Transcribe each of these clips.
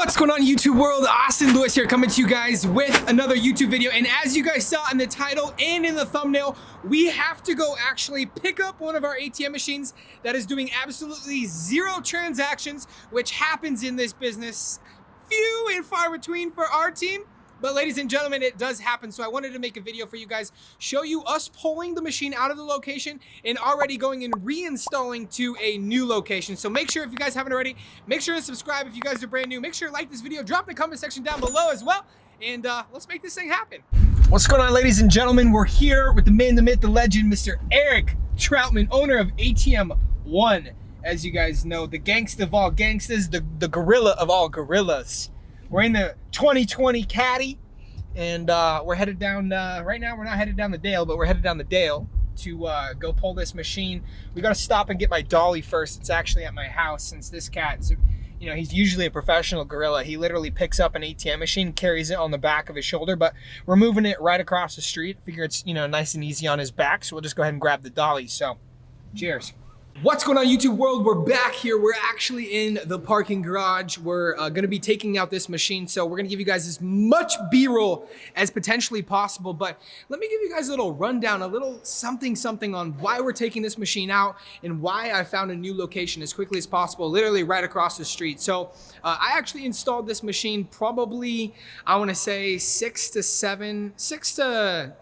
What's going on, YouTube world? Austin Lewis here, coming to you guys with another YouTube video. And as you guys saw in the title and in the thumbnail, we have to go actually pick up one of our ATM machines that is doing absolutely zero transactions, which happens in this business few and far between for our team. But ladies and gentlemen, it does happen. So I wanted to make a video for you guys, show you us pulling the machine out of the location and already going and reinstalling to a new location. So make sure, if you guys haven't already, make sure to subscribe. If you guys are brand new, make sure to like this video, drop in the comment section down below as well. And let's make this thing happen. What's going on, ladies and gentlemen? We're here with the man, the myth, the legend, Mr. Eric Troutman, owner of ATM One. As you guys know, the gangsta of all gangsters, the gorilla of all gorillas. We're in the 2020 Caddy, and we're headed down, right now we're not headed down the Dale, but we're headed down the Dale to go pull this machine. We gotta stop and get my dolly first. It's actually at my house, since this cat, you know, he's usually a professional gorilla. He literally picks up an ATM machine, carries it on the back of his shoulder, but we're moving it right across the street. Figure it's, you know, nice and easy on his back, so we'll just go ahead and grab the dolly. So, cheers. What's going on, YouTube world? We're back here. We're actually in the parking garage. We're gonna be taking out this machine, so we're gonna give you guys as much B-roll as potentially possible. But let me give you guys a little rundown, a little something on why we're taking this machine out and why I found a new location as quickly as possible, literally right across the street. So I actually installed this machine probably, I wanna say six or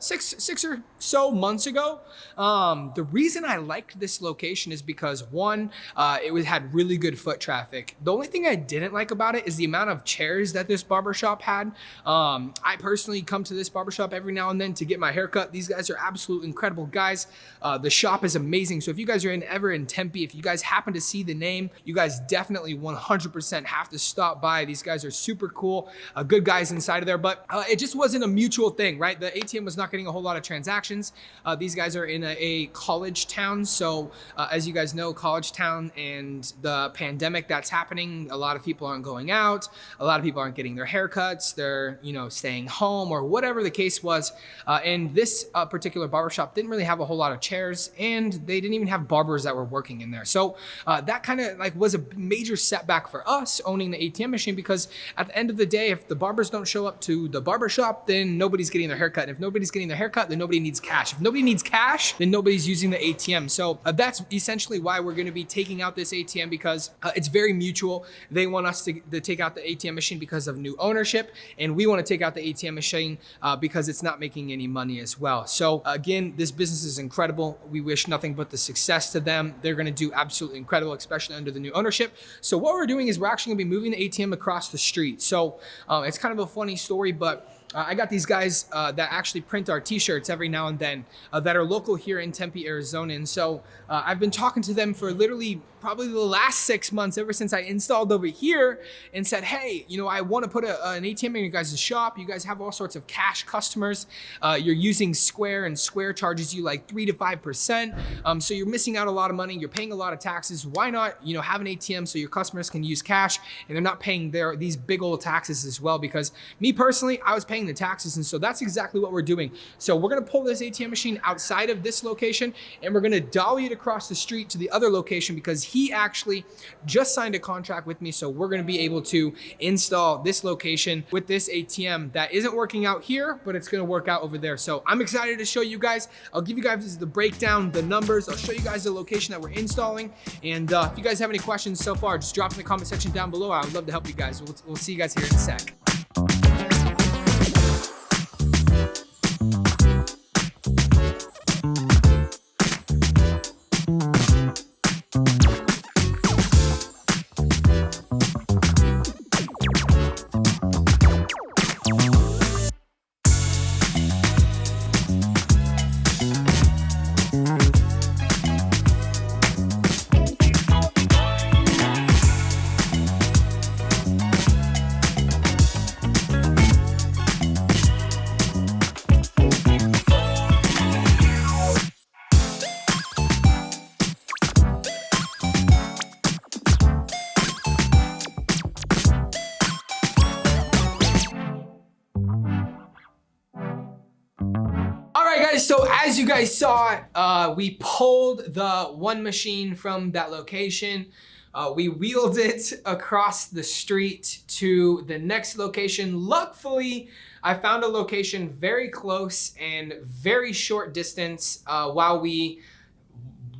so months ago. The reason I liked this location is because one, it had really good foot traffic. The only thing I didn't like about it is the amount of chairs that this barbershop had. I personally come to this barbershop every now and then to get my haircut. These guys are absolute incredible guys. The shop is amazing. So if you guys are ever in Tempe, if you guys happen to see the name, you guys definitely 100% have to stop by. These guys are super cool, good guys inside of there, but it just wasn't a mutual thing, right? The ATM was not getting a whole lot of transactions. These guys are in a college town. So as you guys know, college town and the pandemic that's happening, a lot of people aren't going out, a lot of people aren't getting their haircuts, they're, you know, staying home or whatever the case was. And this particular barbershop didn't really have a whole lot of chairs, and they didn't even have barbers that were working in there. So that kind of like was a major setback for us owning the ATM machine, because at the end of the day, if the barbers don't show up to the barbershop, then nobody's getting their haircut. And if nobody's getting their haircut, then nobody needs cash. If nobody needs cash, then nobody's using the ATM. So that's essentially why we're going to be taking out this ATM, because it's very mutual. They want us to take out the ATM machine because of new ownership, and we want to take out the ATM machine because it's not making any money as well. So again, this business is incredible. We wish nothing but the success to them. They're going to do absolutely incredible, especially under the new ownership. So what we're doing is we're actually going to be moving the ATM across the street. So it's kind of a funny story, but I got these guys that actually print our t-shirts every now and then that are local here in Tempe, Arizona. And so I've been talking to them for literally probably the last 6 months, ever since I installed over here, and said, hey, you know, I want to put an ATM in your guys' shop. You guys have all sorts of cash customers. You're using Square, and Square charges you like 3 to 5%. So you're missing out a lot of money. You're paying a lot of taxes. Why not, you know, have an ATM so your customers can use cash and they're not paying these big old taxes as well? Because me personally, I was paying the taxes, and so that's exactly what we're doing. So we're gonna pull this ATM machine outside of this location, and we're gonna dolly it across the street to the other location, because he actually just signed a contract with me. So we're gonna be able to install this location with this ATM that isn't working out here, but it's gonna work out over there. So I'm excited to show you guys. I'll give you guys the breakdown, the numbers. I'll show you guys the location that we're installing. And if you guys have any questions so far, just drop in the comment section down below. I would love to help you guys. We'll see you guys here in a sec. So as you guys saw, we pulled the one machine from that location. We wheeled it across the street to the next location. Luckily, I found a location very close and very short distance while we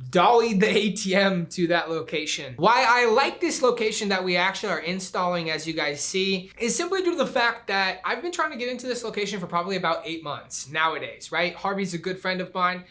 dollied the ATM to that location. Why I like this location that we actually are installing, as you guys see, is simply due to the fact that I've been trying to get into this location for probably about 8 months nowadays, right? Harvey's a good friend of mine.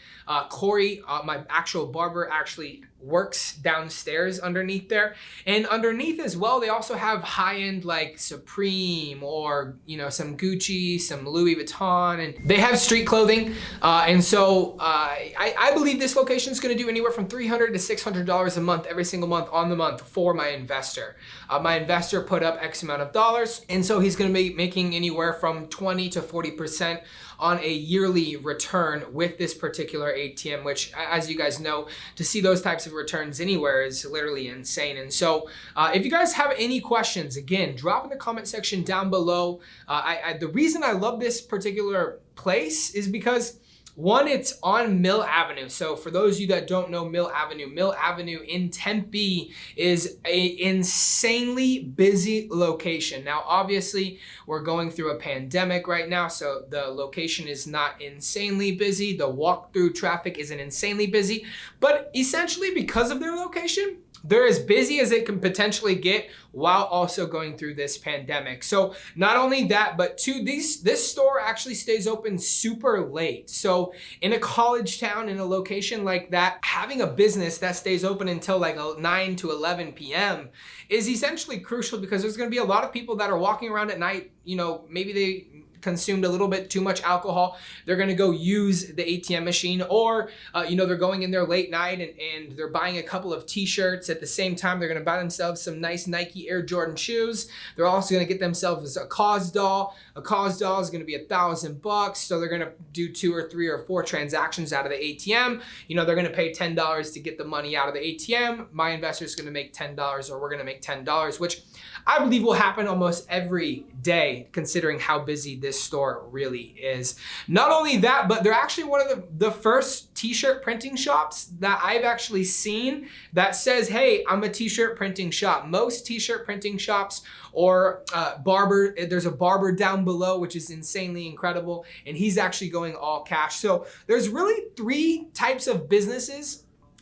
Corey, my actual barber, actually works downstairs underneath there. And underneath as well, they also have high-end like Supreme or, you know, some Gucci, some Louis Vuitton, and they have street clothing. And so I believe this location is going to do anywhere from $300 to $600 a month, every single month on the month for my investor. My investor put up X amount of dollars. And so he's going to be making anywhere from 20 to 40% on a yearly return with this particular ATM, which, as you guys know, to see those types of returns anywhere is literally insane. And so if you guys have any questions, again, drop in the comment section down below. The reason I love this particular place is because, one, it's on Mill Avenue. So for those of you that don't know Mill Avenue in Tempe is a insanely busy location. Now, obviously, we're going through a pandemic right now, so the location is not insanely busy. The walk-through traffic isn't insanely busy, but essentially because of their location, they're as busy as it can potentially get while also going through this pandemic. So not only that, but two, this store actually stays open super late. So in a college town, in a location like that, having a business that stays open until like 9 to 11 p.m. is essentially crucial, because there's gonna be a lot of people that are walking around at night, you know, maybe they consumed a little bit too much alcohol. They're gonna go use the ATM machine, or you know, they're going in there late night and they're buying a couple of t-shirts. At the same time, they're gonna buy themselves some nice Nike Air Jordan shoes. They're also gonna get themselves a cause doll. A cause doll is gonna be $1,000, so they're gonna do 2 or 3 or 4 transactions out of the ATM. You know, they're gonna pay $10 to get the money out of the ATM. My investor's gonna make $10, or we're gonna make $10, which I believe will happen almost every day, considering how busy this store really is. Not only that, but they're actually one of the first t-shirt printing shops that I've actually seen that says, hey, I'm a t-shirt printing shop. Most t-shirt printing shops or barber, there's a barber down below, which is insanely incredible, and he's actually going all cash. So there's really 3 types of businesses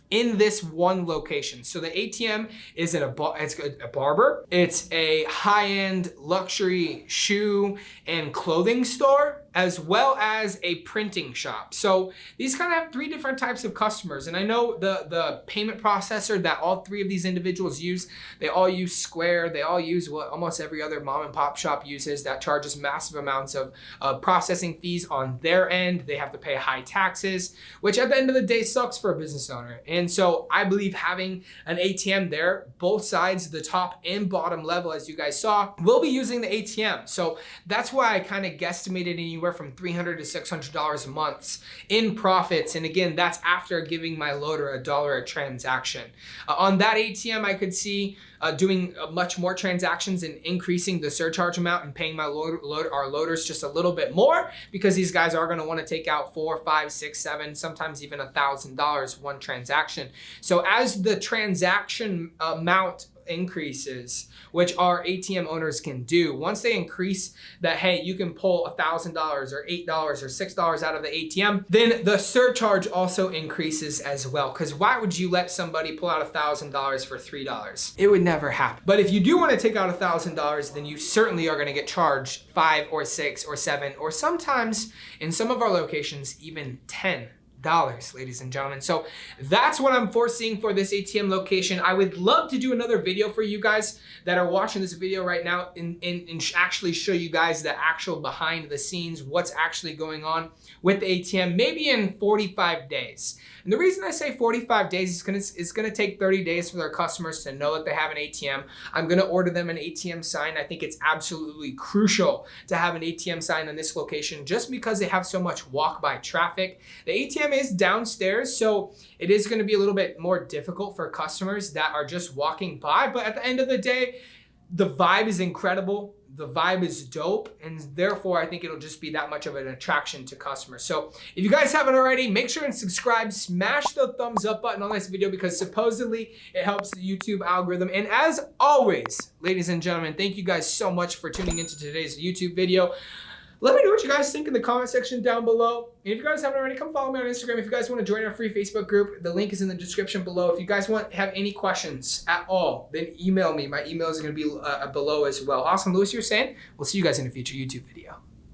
in this one location. So the ATM is it's a barber, it's a high-end luxury shoe and clothing store, as well as a printing shop. So these kind of have 3 different types of customers. And I know the payment processor that all 3 of these individuals use, they all use Square, they all use what almost every other mom and pop shop uses, that charges massive amounts of processing fees on their end. They have to pay high taxes, which at the end of the day sucks for a business owner. And so I believe having an ATM there, both sides, the top and bottom level, as you guys saw, will be using the ATM. So that's why I kind of guesstimated anywhere from $300 to $600 a month in profits. And again, that's after giving my loader $1 a transaction. On that ATM, I could see doing much more transactions and increasing the surcharge amount and paying my our loaders just a little bit more, because these guys are going to want to take out $4, $5, $6, $7, sometimes even $1,000 one transaction. So as the transaction amount increases, which our ATM owners can do, once they increase that, hey, you can pull $1,000 or $8 or $6 out of the ATM, then the surcharge also increases as well. Because why would you let somebody pull out $1,000 for $3? It would never happen. But if you do want to take out $1,000, then you certainly are going to get charged 5 or 6 or 7, or sometimes in some of our locations even $10, ladies and gentlemen. So that's what I'm foreseeing for this ATM location. I would love to do another video for you guys that are watching this video right now and actually show you guys the actual behind the scenes, what's actually going on with the ATM, maybe in 45 days. And the reason I say 45 days is it's gonna take 30 days for their customers to know that they have an ATM. I'm gonna order them an ATM sign. I think it's absolutely crucial to have an ATM sign in this location, just because they have so much walk-by traffic. The ATM is downstairs, so it is gonna be a little bit more difficult for customers that are just walking by, but at the end of the day, the vibe is incredible. the vibe is dope, and therefore I think it'll just be that much of an attraction to customers. So if you guys haven't already, make sure and subscribe, smash the thumbs up button on this video because supposedly it helps the YouTube algorithm. And as always, ladies and gentlemen, thank you guys so much for tuning into today's YouTube video. Let me know what you guys think in the comment section down below. And if you guys haven't already, come follow me on Instagram. If you guys want to join our free Facebook group, the link is in the description below. If you guys have any questions at all, then email me. My email is going to be below as well. Awesome, Louis, you were saying? We'll see you guys in a future YouTube video.